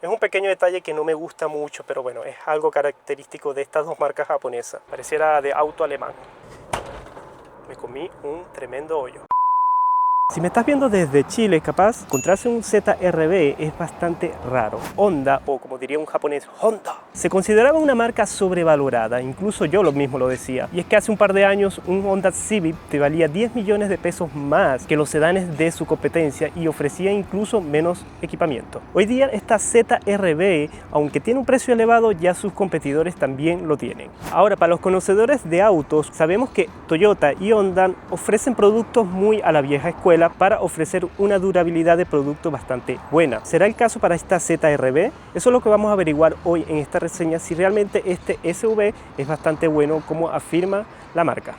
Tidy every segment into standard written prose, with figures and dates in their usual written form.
Es un pequeño detalle que no me gusta mucho, pero bueno, es algo característico de estas dos marcas japonesas. Pareciera de auto alemán. Me comí un tremendo hoyo. Si me estás viendo desde Chile, capaz encontrarse un ZR-B es bastante raro. Honda, o como diría un japonés, Honda, se consideraba una marca sobrevalorada, incluso yo lo mismo lo decía. Y es que hace un par de años un Honda Civic te valía 10 millones de pesos más que los sedanes de su competencia y ofrecía incluso menos equipamiento. Hoy día esta ZR-B, aunque tiene un precio elevado, ya sus competidores también lo tienen. Ahora, para los conocedores de autos, sabemos que Toyota y Honda ofrecen productos muy a la vieja escuela para ofrecer una durabilidad de producto bastante buena. ¿Será el caso para esta ZR-B? Eso es lo que vamos a averiguar hoy en esta reseña, si realmente este SUV es bastante bueno como afirma la marca.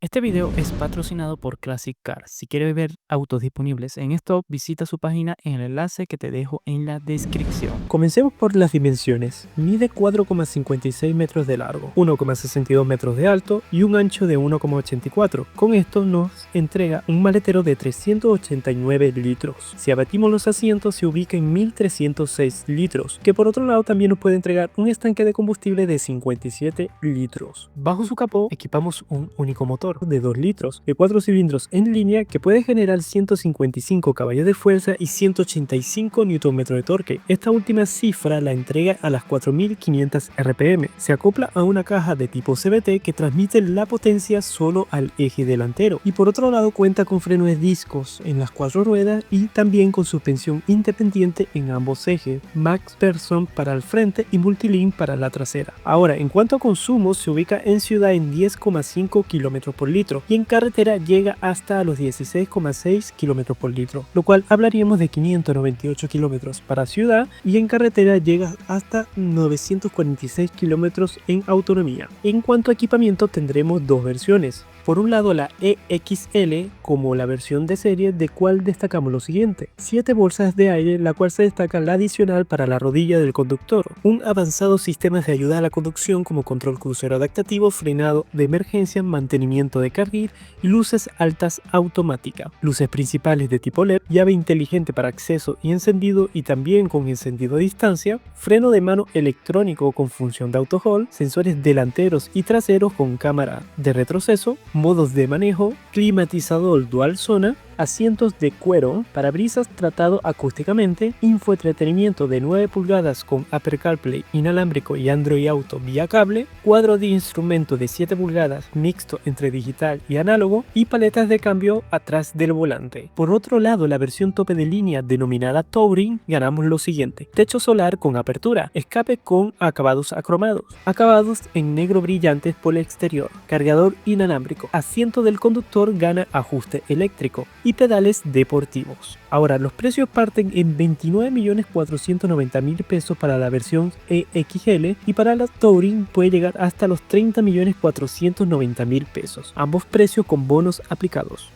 Este video es patrocinado por Classic Cars. Si quieres ver autos disponibles en stock, visita su página en el enlace que te dejo en la descripción. Comencemos por las dimensiones. Mide 4,56 metros de largo, 1,62 metros de alto y un ancho de 1,84. Con esto nos entrega un maletero de 389 litros. Si abatimos los asientos se ubica en 1306 litros, que por otro lado también nos puede entregar un estanque de combustible de 57 litros. Bajo su capó equipamos un único motor de 2 litros de 4 cilindros en línea que puede generar 155 caballos de fuerza y 185 Nm de torque. Esta última cifra la entrega a las 4500 RPM. Se acopla a una caja de tipo CVT que transmite la potencia solo al eje delantero, y por otro lado cuenta con frenos de discos en las 4 ruedas y también con suspensión independiente en ambos ejes, MacPherson para el frente y Multilink para la trasera. Ahora, en cuanto a consumo, se ubica en ciudad en 10,5 km por litro y en carretera llega hasta los 16,6 km por litro, lo cual hablaríamos de 598 km para ciudad, y en carretera llega hasta 946 km en autonomía. En cuanto a equipamiento, tendremos dos versiones. Por un lado la EXL como la versión de serie, de cual destacamos lo siguiente: 7 bolsas de aire, la cual se destaca la adicional para la rodilla del conductor, un avanzado sistema de ayuda a la conducción como control crucero adaptativo, frenado de emergencia, mantenimiento de carril y luces altas automáticas, luces principales de tipo LED, llave inteligente para acceso y encendido y también con encendido a distancia, freno de mano electrónico con función de auto hold, sensores delanteros y traseros con cámara de retroceso, modos de manejo, climatizador dual zona, asientos de cuero, parabrisas tratado acústicamente, infoentretenimiento de 9 pulgadas con Apple CarPlay inalámbrico y Android Auto vía cable, cuadro de instrumento de 7 pulgadas mixto entre digital y análogo y paletas de cambio atrás del volante. Por otro lado, la versión tope de línea denominada Touring, ganamos lo siguiente: techo solar con apertura, escape con acabados acromados, acabados en negro brillantes por el exterior, cargador inalámbrico, asiento del conductor gana ajuste eléctrico y pedales deportivos. Ahora, los precios parten en 29.490.000 pesos para la versión EXL y para la Touring puede llegar hasta los 30.490.000 pesos, ambos precios con bonos aplicados.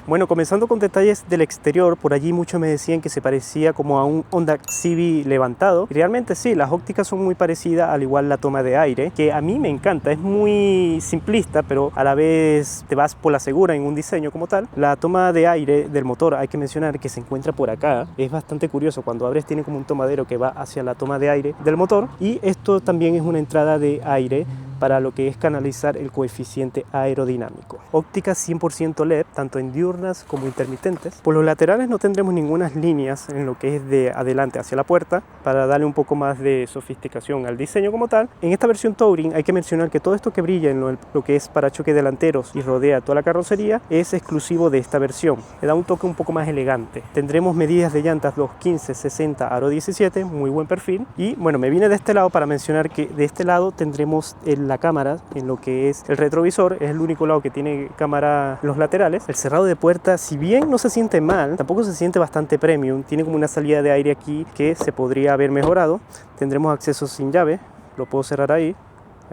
Bueno, comenzando con detalles del exterior, por allí muchos me decían que se parecía como a un Honda Civic levantado, y realmente sí, las ópticas son muy parecidas, al igual la toma de aire, que a mí me encanta, es muy simplista, pero a la vez te vas por la segura en un diseño como tal. La toma de aire del motor, hay que mencionar que se encuentra por acá, es bastante curioso, cuando abres tiene como un tomadero que va hacia la toma de aire del motor, y esto también es una entrada de aire para lo que es canalizar el coeficiente aerodinámico. Ópticas 100% LED, tanto en diurnas como intermitentes. Por los laterales no tendremos ninguna líneas en lo que es de adelante hacia la puerta, para darle un poco más de sofisticación al diseño como tal. En esta versión Touring hay que mencionar que todo esto que brilla en lo que es parachoques delanteros y rodea toda la carrocería es exclusivo de esta versión. Le da un toque un poco más elegante. Tendremos medidas de llantas 215, 60, aro 17, muy buen perfil. Y bueno, me vine de este lado para mencionar que de este lado tendremos la cámara en lo que es el retrovisor, es el único lado que tiene cámara en los laterales. El cerrado de puerta, si bien no se siente mal, tampoco se siente bastante premium, tiene como una salida de aire aquí que se podría haber mejorado. Tendremos acceso sin llave, lo puedo cerrar ahí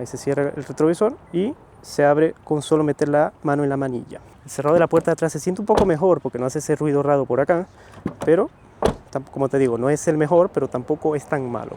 se cierra el retrovisor y se abre con solo meter la mano en la manilla. El cerrado de la puerta de atrás se siente un poco mejor porque no hace ese ruido raro por acá, pero como te digo, no es el mejor, pero tampoco es tan malo.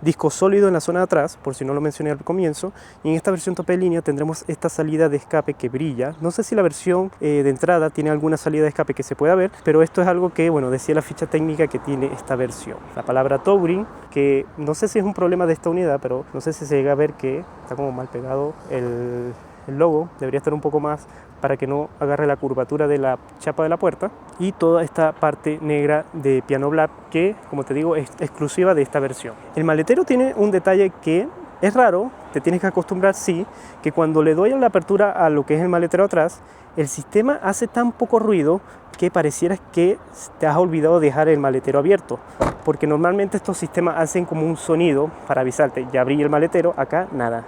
disco sólido en la zona de atrás, por si no lo mencioné al comienzo, y en esta versión tope de línea tendremos esta salida de escape que brilla. No sé si la versión de entrada tiene alguna salida de escape que se pueda ver, pero esto es algo que, bueno, decía la ficha técnica que tiene esta versión. La palabra Touring, que no sé si es un problema de esta unidad, pero no sé si se llega a ver que está como mal pegado el logo, debería estar un poco más para que no agarre la curvatura de la chapa de la puerta, y toda esta parte negra de piano black que, como te digo, es exclusiva de esta versión. El maletero tiene un detalle que es raro, te tienes que acostumbrar, sí, que cuando le doy a la apertura a lo que es el maletero atrás, el sistema hace tan poco ruido que pareciera que te has olvidado dejar el maletero abierto, porque normalmente estos sistemas hacen como un sonido para avisarte, ya abrí el maletero, acá nada.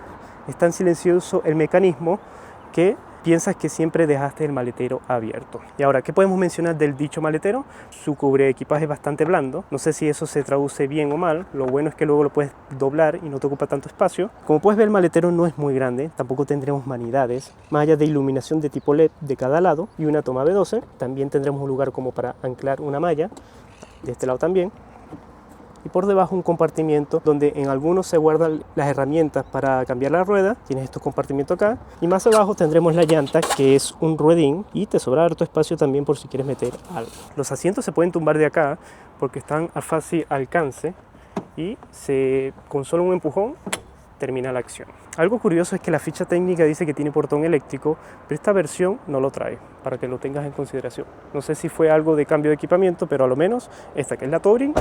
Es tan silencioso el mecanismo que piensas que siempre dejaste el maletero abierto. Y ahora, ¿qué podemos mencionar del dicho maletero? Su cubre equipaje es bastante blando. No sé si eso se traduce bien o mal. Lo bueno es que luego lo puedes doblar y no te ocupa tanto espacio. Como puedes ver, el maletero no es muy grande. Tampoco tendremos manidades. Más allá de iluminación de tipo LED de cada lado y una toma B12, también tendremos un lugar como para anclar una malla. De este lado también. Y por debajo un compartimiento donde en algunos se guardan las herramientas para cambiar la rueda. Tienes estos compartimientos acá, y más abajo tendremos la llanta, que es un ruedín, y te sobra harto espacio también por si quieres meter algo. Los asientos se pueden tumbar de acá porque están a fácil alcance y con solo un empujón termina la acción. Algo curioso es que la ficha técnica dice que tiene portón eléctrico, pero esta versión no lo trae, para que lo tengas en consideración. No sé si fue algo de cambio de equipamiento, pero a lo menos esta, que es la Touring,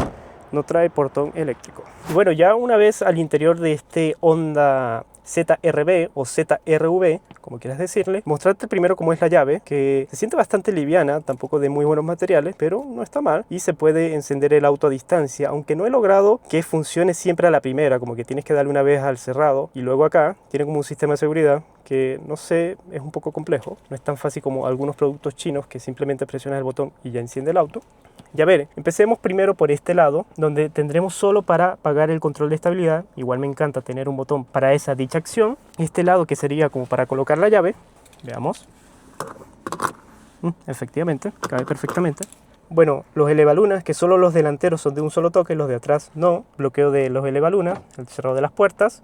no trae portón eléctrico. Bueno, ya una vez al interior de este Honda ZRB o ZRV, como quieras decirle, mostrarte primero cómo es la llave, que se siente bastante liviana, tampoco de muy buenos materiales, pero no está mal, y se puede encender el auto a distancia, aunque no he logrado que funcione siempre a la primera, como que tienes que darle una vez al cerrado, y luego acá tiene como un sistema de seguridad que, no sé, es un poco complejo, no es tan fácil como algunos productos chinos que simplemente presionas el botón y ya enciende el auto. Ya veré, empecemos primero por este lado, donde tendremos solo para apagar el control de estabilidad. Igual me encanta tener un botón para esa dicha acción. Este lado que sería como para colocar la llave, veamos. Efectivamente, cabe perfectamente. Bueno, los elevalunas, que solo los delanteros son de un solo toque, los de atrás no. Bloqueo de los elevalunas, el cerrado de las puertas,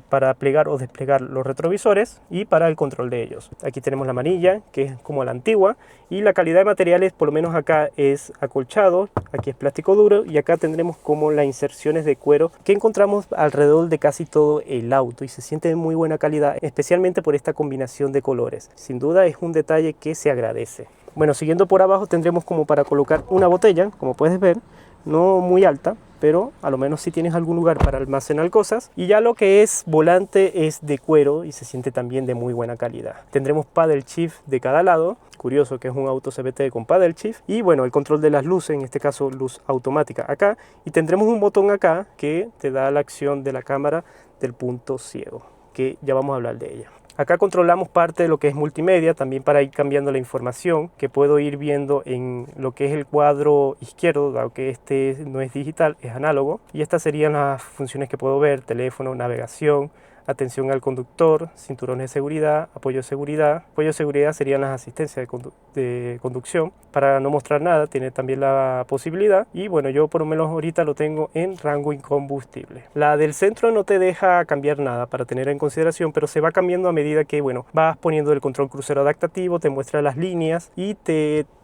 para plegar o desplegar los retrovisores y para el control de ellos. Aquí tenemos la manilla, que es como la antigua, y la calidad de materiales, por lo menos acá es acolchado, aquí es plástico duro, y acá tendremos como las inserciones de cuero que encontramos alrededor de casi todo el auto, y se siente de muy buena calidad, especialmente por esta combinación de colores. Sin duda es un detalle que se agradece. Bueno, siguiendo por abajo tendremos como para colocar una botella, como puedes ver, no muy alta, pero a lo menos sí tienes algún lugar para almacenar cosas. Y ya lo que es volante es de cuero y se siente también de muy buena calidad. Tendremos paddle shift de cada lado, curioso que es un auto CVT con paddle shift. Y bueno, el control de las luces, en este caso luz automática acá. Y tendremos un botón acá que te da la acción de la cámara del punto ciego, que ya vamos a hablar de ella. Acá controlamos parte de lo que es multimedia, también para ir cambiando la información que puedo ir viendo en lo que es el cuadro izquierdo, dado que este no es digital, es análogo. Y estas serían las funciones que puedo ver: teléfono, navegación, atención al conductor, cinturones de seguridad, apoyo de seguridad. Apoyo de seguridad serían las asistencias de conducción. Para no mostrar nada, tiene también la posibilidad. Y bueno, yo por lo menos ahorita lo tengo en rango incombustible. La del centro no te deja cambiar nada para tener en consideración, pero se va cambiando a medida que, bueno, vas poniendo el control crucero adaptativo, te muestra las líneas y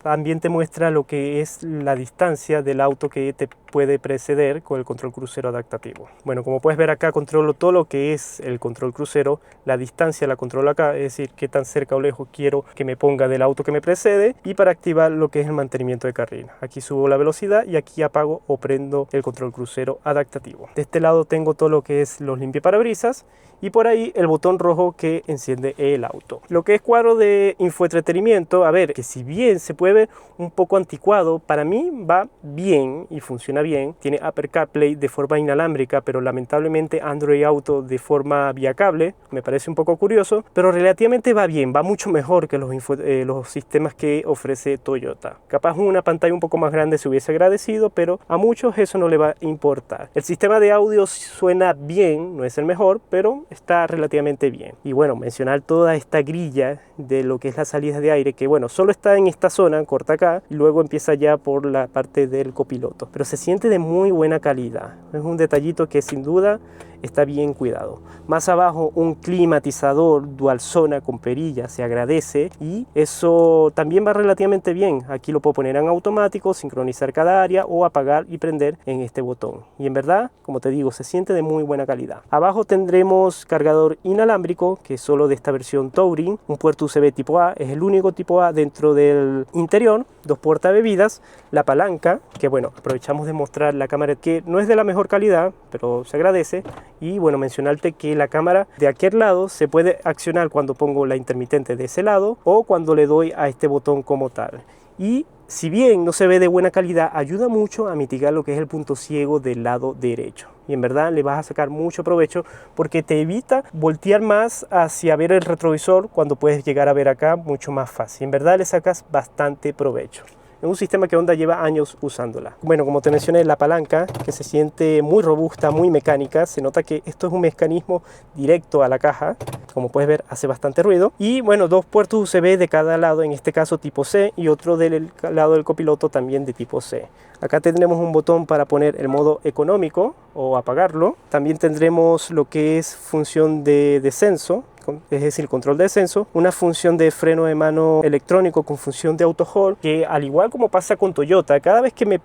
también te muestra lo que es la distancia del auto que te puede preceder con el control crucero adaptativo. Bueno, como puedes ver acá controlo todo lo que es el control crucero, la distancia la controlo acá, es decir, qué tan cerca o lejos quiero que me ponga del auto que me precede, y para activar lo que es el mantenimiento de carril. Aquí subo la velocidad y aquí apago o prendo el control crucero adaptativo. De este lado tengo todo lo que es los limpiaparabrisas y por ahí el botón rojo que enciende el auto. Lo que es cuadro de infoentretenimiento, a ver, que si bien se puede ver un poco anticuado, para mí va bien y funciona bien. Tiene Apple CarPlay de forma inalámbrica, pero lamentablemente Android Auto de forma vía cable. Me parece un poco curioso, pero relativamente va bien, va mucho mejor que los sistemas que ofrece Toyota. Capaz una pantalla un poco más grande se hubiese agradecido, pero a muchos eso no le va a importar. El sistema de audio suena bien, no es el mejor, pero está relativamente bien. Y bueno, mencionar toda esta grilla de lo que es la salida de aire, que bueno, solo está en esta zona, corta acá, y luego empieza ya por la parte del copiloto. Pero se siente de muy buena calidad. Es un detallito que sin duda está bien cuidado. Más abajo un climatizador dual zona con perilla, se agradece, y eso también va relativamente bien. Aquí lo puedo poner en automático, sincronizar cada área o apagar y prender en este botón. Y en verdad, como te digo, se siente de muy buena calidad. Abajo tendremos cargador inalámbrico, que es solo de esta versión Touring, un puerto USB tipo A, es el único tipo A dentro del interior, dos puertas bebidas, la palanca, que bueno, aprovechamos de mostrar la cámara que no es de la mejor calidad, pero se agradece. Y bueno, mencionarte que la cámara de aquel lado se puede accionar cuando pongo la intermitente de ese lado o cuando le doy a este botón como tal. Y si bien no se ve de buena calidad, ayuda mucho a mitigar lo que es el punto ciego del lado derecho. Y en verdad le vas a sacar mucho provecho porque te evita voltear más hacia ver el retrovisor cuando puedes llegar a ver acá mucho más fácil. En verdad le sacas bastante provecho. Es un sistema que Honda lleva años usándola. Bueno, como te mencioné, la palanca, que se siente muy robusta, muy mecánica. Se nota que esto es un mecanismo directo a la caja. Como puedes ver, hace bastante ruido. Y bueno, dos puertos USB de cada lado, en este caso tipo C, y otro del lado del copiloto también de tipo C. Acá tendremos un botón para poner el modo económico o apagarlo. También tendremos lo que es función de descenso, es decir, control de descenso, una función de freno de mano electrónico con función de auto hold, que al igual como pasa con Toyota, cada vez que me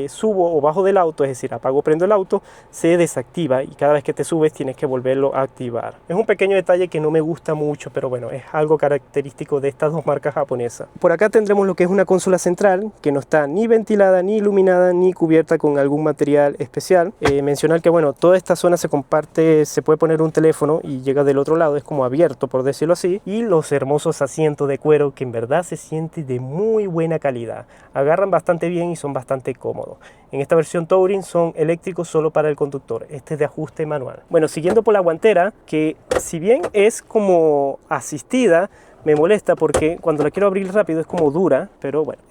subo o bajo del auto, es decir, apago o prendo el auto, se desactiva y cada vez que te subes tienes que volverlo a activar. Es un pequeño detalle que no me gusta mucho, pero bueno, es algo característico de estas dos marcas japonesas. Por acá tendremos lo que es una consola central que no está ni ventilada, ni iluminada, ni cubierta con algún material especial. Mencionar que bueno, toda esta zona se comparte, se puede poner un teléfono y llega del otro lado, es como abierto por decirlo así, y los hermosos asientos de cuero que en verdad se siente de muy buena calidad, agarran bastante bien y son bastante cómodos. En esta versión Touring son eléctricos solo para el conductor, este es de ajuste manual. Bueno, siguiendo por la guantera, que si bien es como asistida, me molesta porque cuando la quiero abrir rápido es como dura, pero bueno,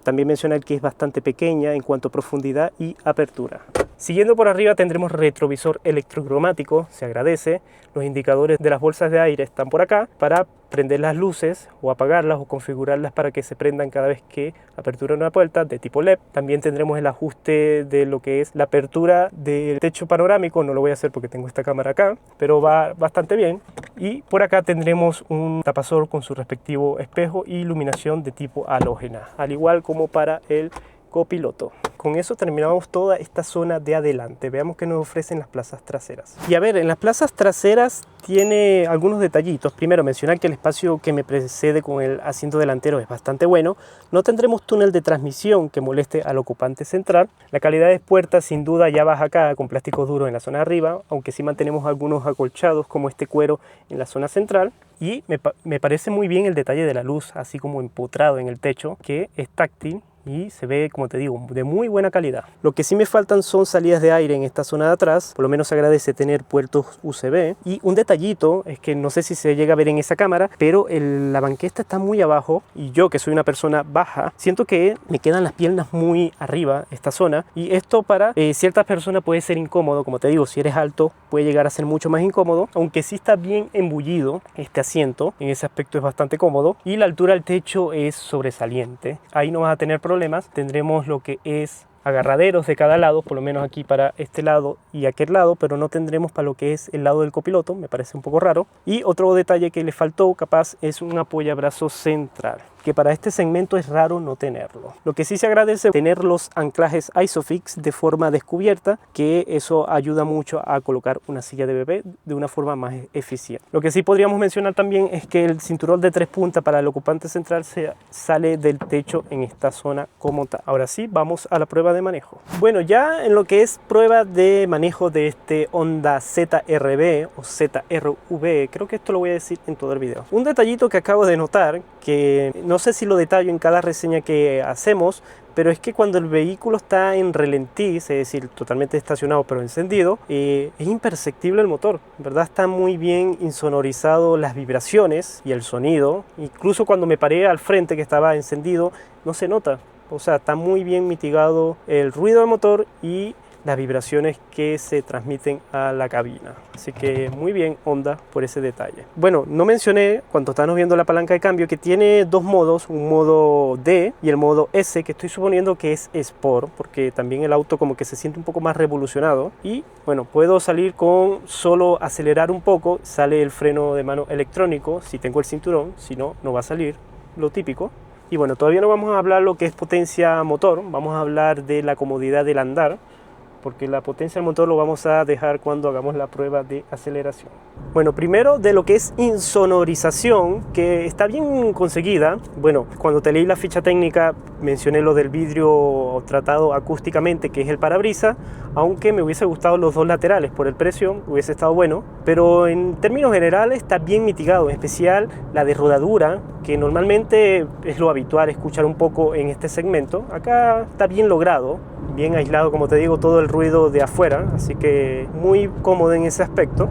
también mencionar que es bastante pequeña en cuanto a profundidad y apertura. Siguiendo por arriba tendremos retrovisor electrocromático, se agradece. Los indicadores de las bolsas de aire están por acá para prender las luces o apagarlas o configurarlas para que se prendan cada vez que apertura una puerta de tipo LED. También tendremos el ajuste de lo que es la apertura del techo panorámico, no lo voy a hacer porque tengo esta cámara acá, pero va bastante bien. Y por acá tendremos un tapasol con su respectivo espejo y iluminación de tipo halógena, al igual como para el copiloto. Con eso terminamos toda esta zona de adelante. Veamos qué nos ofrecen las plazas traseras. Y a ver, en las plazas traseras tiene algunos detallitos. Primero, mencionar que el espacio que me precede con el asiento delantero es bastante bueno. No tendremos túnel de transmisión que moleste al ocupante central. La calidad de puertas sin duda ya baja acá con plásticos duros en la zona de arriba, aunque sí mantenemos algunos acolchados como este cuero en la zona central. Y me parece muy bien el detalle de la luz, así como empotrado en el techo, que es táctil y se ve, como te digo, de muy buena calidad. Lo que sí me faltan son salidas de aire en esta zona de atrás. Por lo menos se agradece tener puertos USB. Y un detallito es que no sé si se llega a ver en esa cámara, pero la banqueta está muy abajo y yo, que soy una persona baja, siento que me quedan las piernas muy arriba esta zona, y esto para ciertas personas puede ser incómodo. Como te digo, si eres alto puede llegar a ser mucho más incómodo, aunque sí está bien embullido este asiento, en ese aspecto es bastante cómodo, y la altura del techo es sobresaliente. Ahí no vas a tener problemas. Tendremos lo que es agarraderos de cada lado, por lo menos aquí para este lado y aquel lado, pero no tendremos para lo que es el lado del copiloto, me parece un poco raro. Y otro detalle que le faltó capaz es un apoyabrazos central, que para este segmento es raro no tenerlo. Lo que sí se agradece tener los anclajes Isofix de forma descubierta, que eso ayuda mucho a colocar una silla de bebé de una forma más eficiente. Lo que sí podríamos mencionar también es que el cinturón de 3 puntas para el ocupante central se sale del techo en esta zona como tal. Ahora sí, vamos a la prueba de manejo. Bueno, ya en lo que es prueba de manejo de este Honda ZR-V o ZR-V, creo que esto lo voy a decir en todo el video. Un detallito que acabo de notar, que no sé si lo detallo en cada reseña que hacemos, pero es que cuando el vehículo está en ralentí, es decir, totalmente estacionado pero encendido, es imperceptible el motor, ¿verdad? Está muy bien insonorizado las vibraciones y el sonido. Incluso cuando me paré al frente que estaba encendido, no se nota. O sea, está muy bien mitigado el ruido del motor y las vibraciones que se transmiten a la cabina. Así que muy bien Honda por ese detalle. Bueno, no mencioné cuando estábamos viendo la palanca de cambio que tiene dos modos, un modo D y el modo S, que estoy suponiendo que es Sport, porque también el auto como que se siente un poco más revolucionado. Y bueno, puedo salir con solo acelerar un poco, sale el freno de mano electrónico si tengo el cinturón, si no, no va a salir, lo típico. Y bueno, todavía no vamos a hablar lo que es potencia motor, vamos a hablar de la comodidad del andar, porque la potencia del motor lo vamos a dejar cuando hagamos la prueba de aceleración. Bueno, primero de lo que es insonorización, que está bien conseguida. Bueno, cuando te leí la ficha técnica mencioné lo del vidrio tratado acústicamente, que es el parabrisas, aunque me hubiese gustado los dos laterales por el precio, hubiese estado bueno, pero en términos generales está bien mitigado, en especial la de rodadura, que normalmente es lo habitual escuchar un poco en este segmento. Acá está bien logrado, bien aislado, como te digo, todo el ruido de afuera, así que muy cómodo en ese aspecto.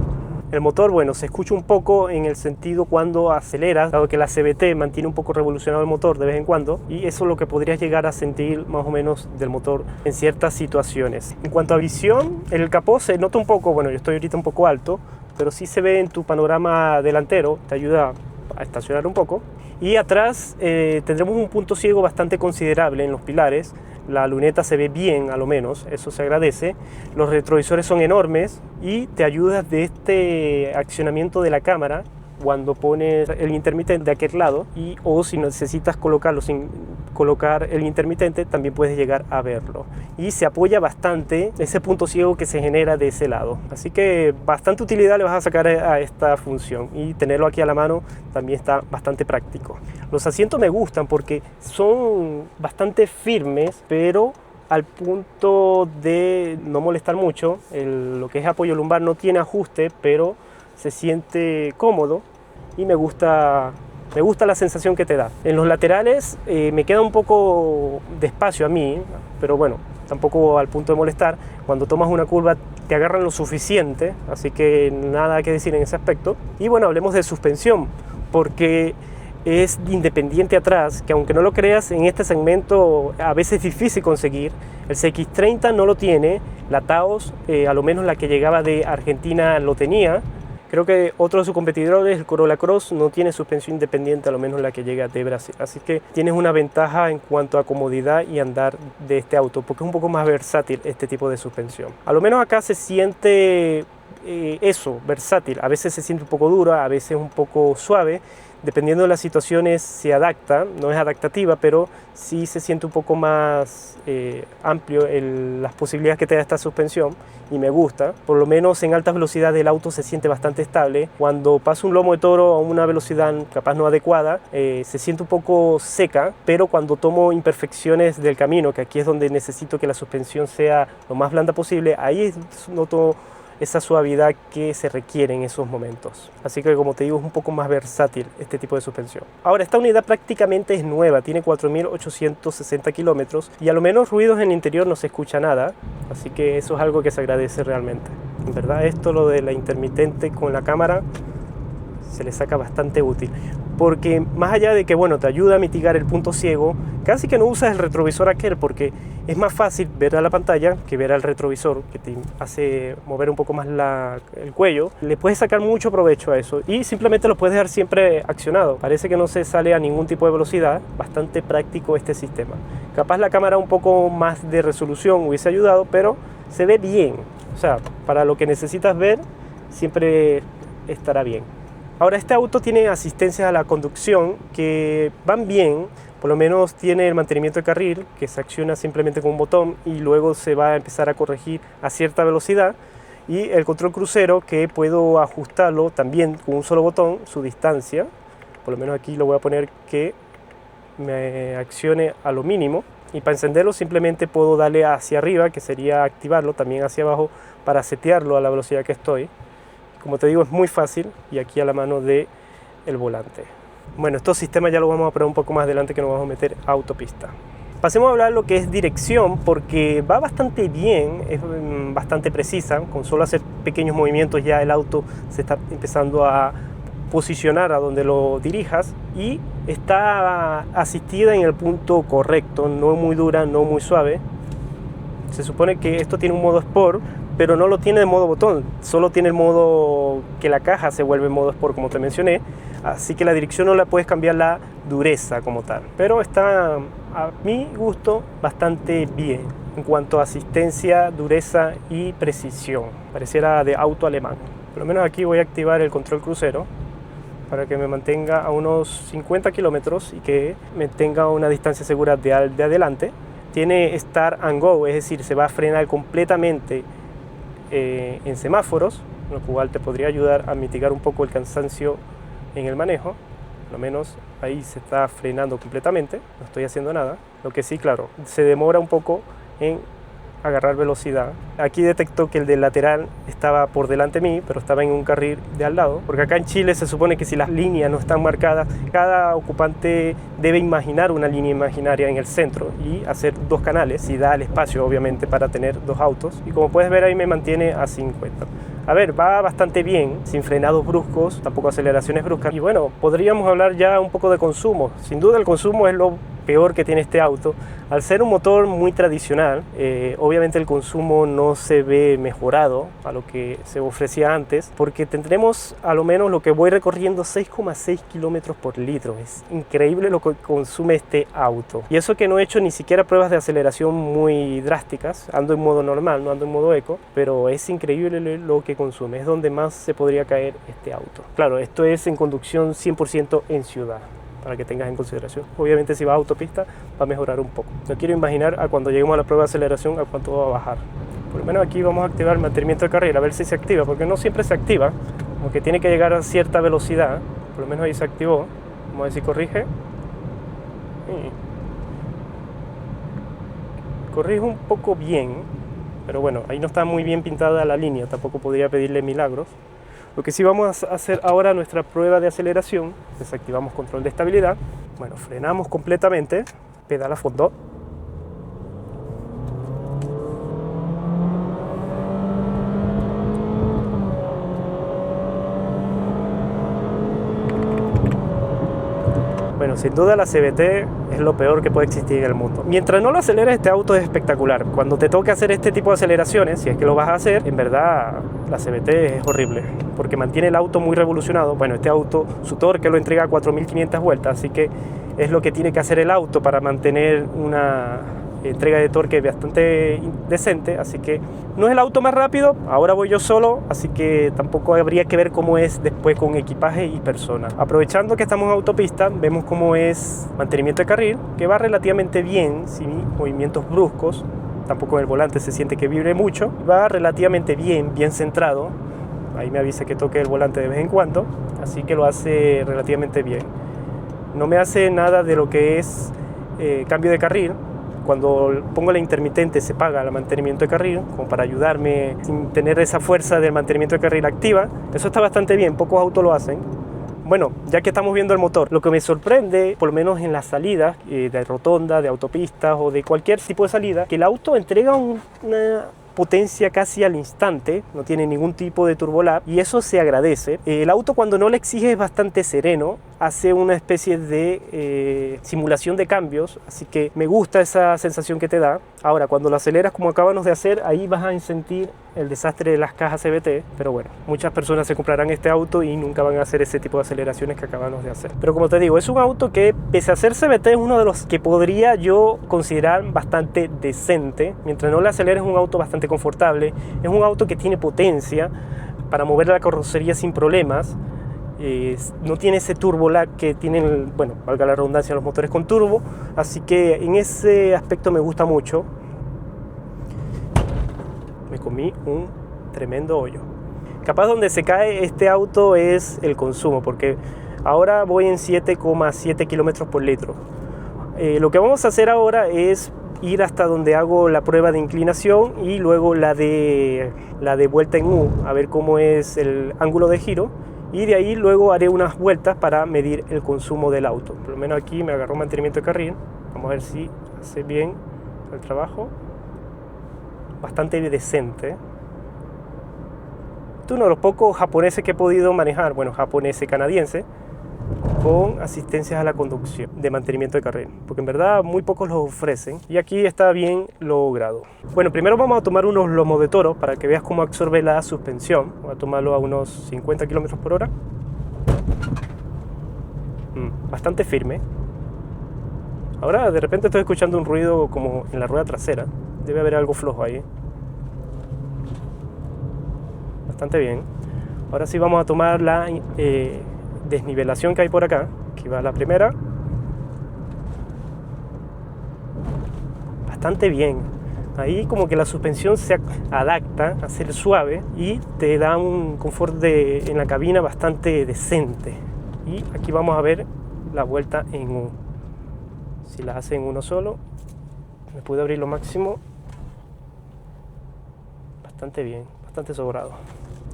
El motor, bueno, se escucha un poco en el sentido cuando aceleras, dado que la CVT mantiene un poco revolucionado el motor de vez en cuando, y eso es lo que podrías llegar a sentir más o menos del motor en ciertas situaciones. En cuanto a visión, el capó se nota un poco, bueno, yo estoy ahorita un poco alto, pero sí se ve en tu panorama delantero, te ayuda a estacionar un poco. Y atrás tendremos un punto ciego bastante considerable en los pilares. La luneta se ve bien, a lo menos, eso se agradece. Los retrovisores son enormes y te ayudas de este accionamiento de la cámara cuando pones el intermitente de aquel lado, o si necesitas colocarlo sin colocar el intermitente, también puedes llegar a verlo. Y se apoya bastante ese punto ciego que se genera de ese lado. Así que bastante utilidad le vas a sacar a esta función, y tenerlo aquí a la mano también está bastante práctico. Los asientos me gustan porque son bastante firmes, pero al punto de no molestar mucho. Lo que es apoyo lumbar no tiene ajuste, pero se siente cómodo y me gusta la sensación que te da. En los laterales me queda un poco de espacio a mí, pero bueno, tampoco al punto de molestar. Cuando tomas una curva te agarran lo suficiente, así que nada que decir en ese aspecto. Y bueno, hablemos de suspensión, porque es independiente atrás, que aunque no lo creas, en este segmento a veces es difícil conseguir. El CX-30 no lo tiene, la Taos, a lo menos la que llegaba de Argentina lo tenía. Creo que otro de sus competidores, el Corolla Cross, no tiene suspensión independiente, a lo menos la que llega de Brasil. Así que tienes una ventaja en cuanto a comodidad y andar de este auto, porque es un poco más versátil este tipo de suspensión. A lo menos acá se siente eso, versátil. A veces se siente un poco dura, a veces un poco suave. Dependiendo de las situaciones se adapta, no es adaptativa, pero sí se siente un poco más amplio las posibilidades que te da esta suspensión, y me gusta. Por lo menos en altas velocidades el auto se siente bastante estable. Cuando pasa un lomo de toro a una velocidad capaz no adecuada, se siente un poco seca, pero cuando tomo imperfecciones del camino, que aquí es donde necesito que la suspensión sea lo más blanda posible, ahí noto esa suavidad que se requiere en esos momentos. Así que, como te digo, es un poco más versátil este tipo de suspensión. Ahora, esta unidad prácticamente es nueva, tiene 4.860 kilómetros y a lo menos ruidos en el interior no se escucha nada, así que eso es algo que se agradece realmente. En verdad, esto, lo de la intermitente con la cámara, se le saca bastante útil, porque más allá de que, bueno, te ayuda a mitigar el punto ciego, casi que no usas el retrovisor aquel, porque es más fácil ver a la pantalla que ver al retrovisor, que te hace mover un poco más el cuello. Le puedes sacar mucho provecho a eso y simplemente lo puedes dejar siempre accionado. Parece que no se sale a ningún tipo de velocidad. Bastante práctico este sistema. Capaz la cámara un poco más de resolución hubiese ayudado, pero se ve bien. O sea, para lo que necesitas ver, siempre estará bien. Ahora, este auto tiene asistencias a la conducción que van bien. Por lo menos tiene el mantenimiento de carril, que se acciona simplemente con un botón y luego se va a empezar a corregir a cierta velocidad. Y el control crucero, que puedo ajustarlo también con un solo botón, su distancia. Por lo menos aquí lo voy a poner que me accione a lo mínimo. Y para encenderlo simplemente puedo darle hacia arriba, que sería activarlo, también hacia abajo para setearlo a la velocidad que estoy. Como te digo, es muy fácil y aquí a la mano del volante. Bueno, estos sistemas ya los vamos a probar un poco más adelante, que nos vamos a meter a autopista. Pasemos a hablar de lo que es dirección, porque va bastante bien, es bastante precisa. Con solo hacer pequeños movimientos ya el auto se está empezando a posicionar a donde lo dirijas, y está asistida en el punto correcto, no muy dura, no muy suave. Se supone que esto tiene un modo Sport, pero no lo tiene de modo botón, solo tiene el modo que la caja se vuelve en modo Sport, como te mencioné, así que la dirección no la puedes cambiar la dureza como tal, pero está a mi gusto bastante bien en cuanto a asistencia, dureza y precisión. Pareciera de auto alemán. Por lo menos aquí voy a activar el control crucero para que me mantenga a unos 50 kilómetros y que me tenga una distancia segura de adelante. Tiene Start and Go, es decir, se va a frenar completamente en semáforos, lo cual te podría ayudar a mitigar un poco el cansancio en el manejo. Por lo menos ahí se está frenando completamente, no estoy haciendo nada. Lo que sí, claro, se demora un poco en agarrar velocidad. Aquí detectó que el del lateral estaba por delante de mí, pero estaba en un carril de al lado, porque acá en Chile se supone que si las líneas no están marcadas, cada ocupante debe imaginar una línea imaginaria en el centro y hacer dos canales, si da el espacio obviamente para tener dos autos, y como puedes ver ahí me mantiene a 50. A ver, va bastante bien, sin frenados bruscos, tampoco aceleraciones bruscas. Y bueno, podríamos hablar ya un poco de consumo. Sin duda el consumo es lo peor que tiene este auto. Al ser un motor muy tradicional, obviamente el consumo no se ve mejorado a lo que se ofrecía antes, porque tendremos a lo menos lo que voy recorriendo 6,6 kilómetros por litro. Es increíble lo que consume este auto. Y eso que no he hecho ni siquiera pruebas de aceleración muy drásticas, ando en modo normal, no ando en modo eco, pero es increíble lo que consume. Es donde más se podría caer este auto. Claro, esto es en conducción 100% en ciudad, para que tengas en consideración. Obviamente si vas a autopista va a mejorar un poco. No quiero imaginar a cuando lleguemos a la prueba de aceleración a cuánto va a bajar. Por lo menos aquí vamos a activar el mantenimiento de carril, a ver si se activa, porque no siempre se activa, como que tiene que llegar a cierta velocidad. Por lo menos ahí se activó. Vamos a ver si corrige. Corrige un poco bien, pero bueno, ahí no está muy bien pintada la línea, tampoco podría pedirle milagros. Lo que sí vamos a hacer ahora nuestra prueba de aceleración, desactivamos control de estabilidad, bueno, frenamos completamente, pedal a fondo. Bueno, sin duda la CVT es lo peor que puede existir en el mundo. Mientras no lo aceleres, este auto es espectacular. Cuando te toque hacer este tipo de aceleraciones, si es que lo vas a hacer, en verdad la CVT es horrible, porque mantiene el auto muy revolucionado. Bueno, este auto, su torque lo entrega a 4.500 vueltas, así que es lo que tiene que hacer el auto para mantener una entrega de torque bastante decente, así que no es el auto más rápido. Ahora voy yo solo, así que tampoco habría que ver cómo es después con equipaje y persona. Aprovechando que estamos en autopista, vemos cómo es mantenimiento de carril, que va relativamente bien, sin movimientos bruscos, tampoco en el volante se siente que vibre mucho, va relativamente bien centrado. Ahí me avisa que toque el volante de vez en cuando, así que lo hace relativamente bien. No me hace nada de lo que es cambio de carril. Cuando pongo la intermitente se paga el mantenimiento de carril, como para ayudarme sin tener esa fuerza del mantenimiento de carril activa. Eso está bastante bien, pocos autos lo hacen. Bueno, ya que estamos viendo el motor, lo que me sorprende, por lo menos en las salidas de rotonda, de autopistas o de cualquier tipo de salida, que el auto entrega una potencia casi al instante, no tiene ningún tipo de turbolap y eso se agradece. El auto cuando no le exige es bastante sereno, hace una especie de simulación de cambios, así que me gusta esa sensación que te da. Ahora, cuando lo aceleras como acabamos de hacer, ahí vas a sentir el desastre de las cajas CVT, pero bueno, muchas personas se comprarán este auto y nunca van a hacer ese tipo de aceleraciones que acabamos de hacer. Pero como te digo, es un auto que, pese a ser CVT, es uno de los que podría yo considerar bastante decente. Mientras no le aceleres, es un auto bastante confortable, es un auto que tiene potencia para mover la carrocería sin problemas. No tiene ese turbo lag que tienen, bueno, valga la redundancia, los motores con turbo, así que en ese aspecto me gusta mucho. Me comí un tremendo hoyo. Capaz donde se cae este auto es el consumo, porque ahora voy en 7,7 kilómetros por litro. Lo que vamos a hacer ahora es ir hasta donde hago la prueba de inclinación y luego la de vuelta en U, a ver cómo es el ángulo de giro, y de ahí luego haré unas vueltas para medir el consumo del auto. Por lo menos aquí me agarró mantenimiento de carril, vamos a ver si hace bien el trabajo. Bastante decente. Este es uno de los pocos japoneses que he podido manejar, bueno, japonés canadiense, con asistencias a la conducción de mantenimiento de carril, porque en verdad muy pocos los ofrecen y aquí está bien logrado. Bueno, primero vamos a tomar unos lomos de toro para que veas cómo absorbe la suspensión. Voy a tomarlo a unos 50 km por hora. Bastante firme. Ahora de repente estoy escuchando un ruido como en la rueda trasera. Debe haber algo flojo ahí. Bastante bien. Ahora sí vamos a tomar la desnivelación que hay por acá. Aquí va la primera. Bastante bien. Ahí como que la suspensión se adapta a ser suave y te da un confort en la cabina bastante decente. Y aquí vamos a ver la vuelta en U. Si la hace en uno solo, me puedo abrir lo máximo. Bastante bien, bastante sobrado.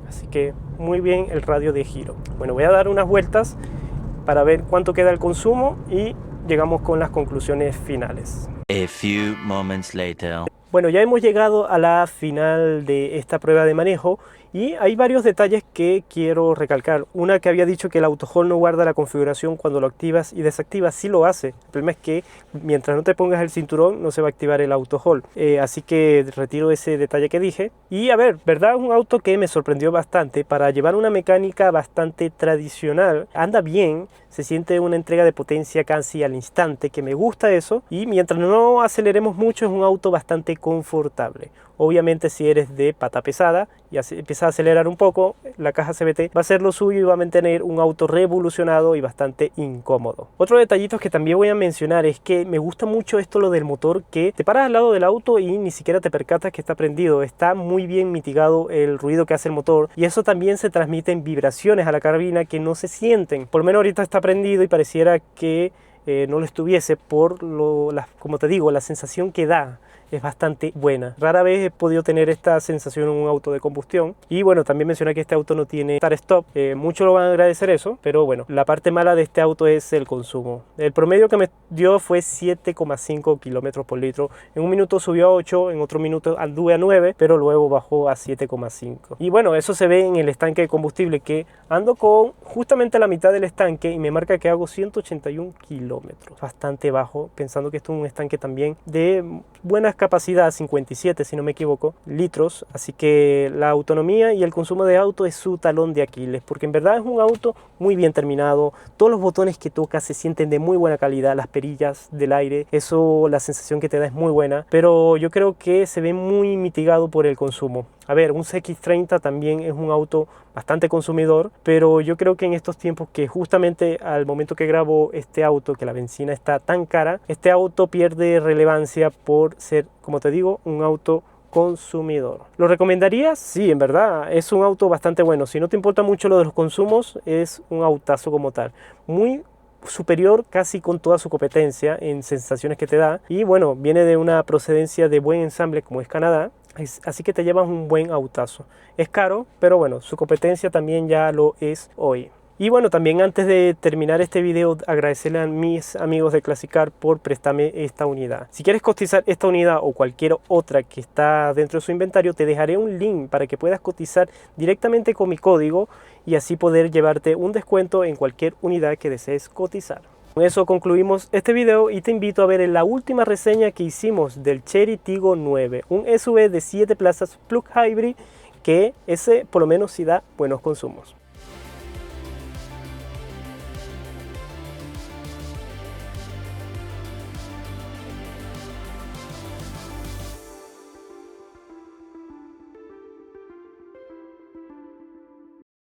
Así que muy bien el radio de giro. Bueno, voy a dar unas vueltas para ver cuánto queda el consumo y llegamos con las conclusiones finales. A few moments later. Bueno, ya hemos llegado a la final de esta prueba de manejo y hay varios detalles que quiero recalcar. Una, que había dicho que el auto hold no guarda la configuración cuando lo activas y desactivas. Sí lo hace. El problema es que mientras no te pongas el cinturón no se va a activar el auto hold. Así que retiro ese detalle que dije. Y a ver, verdad, un auto que me sorprendió bastante para llevar una mecánica bastante tradicional. Anda bien, se siente una entrega de potencia casi al instante, que me gusta eso. Y mientras no aceleremos mucho es un auto bastante confortable. Obviamente si eres de pata pesada y empiezas a acelerar un poco, la caja CVT va a hacer lo suyo y va a mantener un auto revolucionado y bastante incómodo. Otro detallito que también voy a mencionar es que me gusta mucho esto, lo del motor, que te paras al lado del auto y ni siquiera te percatas que está prendido. Está muy bien mitigado el ruido que hace el motor y eso también se transmite en vibraciones a la cabina que no se sienten. Por lo menos ahorita está prendido y pareciera que no lo estuviese por como te digo, la sensación que da. Es bastante buena. Rara vez he podido tener esta sensación en un auto de combustión. Y bueno, también mencioné que este auto no tiene start-stop. Muchos lo van a agradecer eso, pero bueno, la parte mala de este auto es el consumo. El promedio que me dio fue 7,5 km por litro. En un minuto subió a 8, en otro minuto anduve a 9, pero luego bajó a 7,5. Y bueno, eso se ve en el estanque de combustible, que ando con justamente la mitad del estanque y me marca que hago 181 kilómetros. Bastante bajo, pensando que esto es un estanque también de buenas capacidad, 57 si no me equivoco, litros, así que la autonomía y el consumo de auto es su talón de Aquiles, porque en verdad es un auto muy bien terminado, todos los botones que tocas se sienten de muy buena calidad, las perillas del aire, eso, la sensación que te da es muy buena, pero yo creo que se ve muy mitigado por el consumo. A ver, un CX-30 también es un auto bastante consumidor, pero yo creo que en estos tiempos, que justamente al momento que grabo este auto, que la benzina está tan cara, este auto pierde relevancia por ser, como te digo, un auto consumidor. ¿Lo recomendarías? Sí, en verdad, es un auto bastante bueno. Si no te importa mucho lo de los consumos, es un autazo como tal. Muy superior casi con toda su competencia en sensaciones que te da, y bueno, viene de una procedencia de buen ensamble como es Canadá, así que te llevas un buen autazo. Es caro, pero bueno, su competencia también ya lo es hoy. Y bueno, también antes de terminar este video, agradecerle a mis amigos de Classic Car por prestarme esta unidad. Si quieres cotizar esta unidad o cualquier otra que está dentro de su inventario, te dejaré un link para que puedas cotizar directamente con mi código y así poder llevarte un descuento en cualquier unidad que desees cotizar. Con eso concluimos este video y te invito a ver la última reseña que hicimos del Chery Tiggo 9, un SUV de 7 plazas plug hybrid, que ese por lo menos sí da buenos consumos.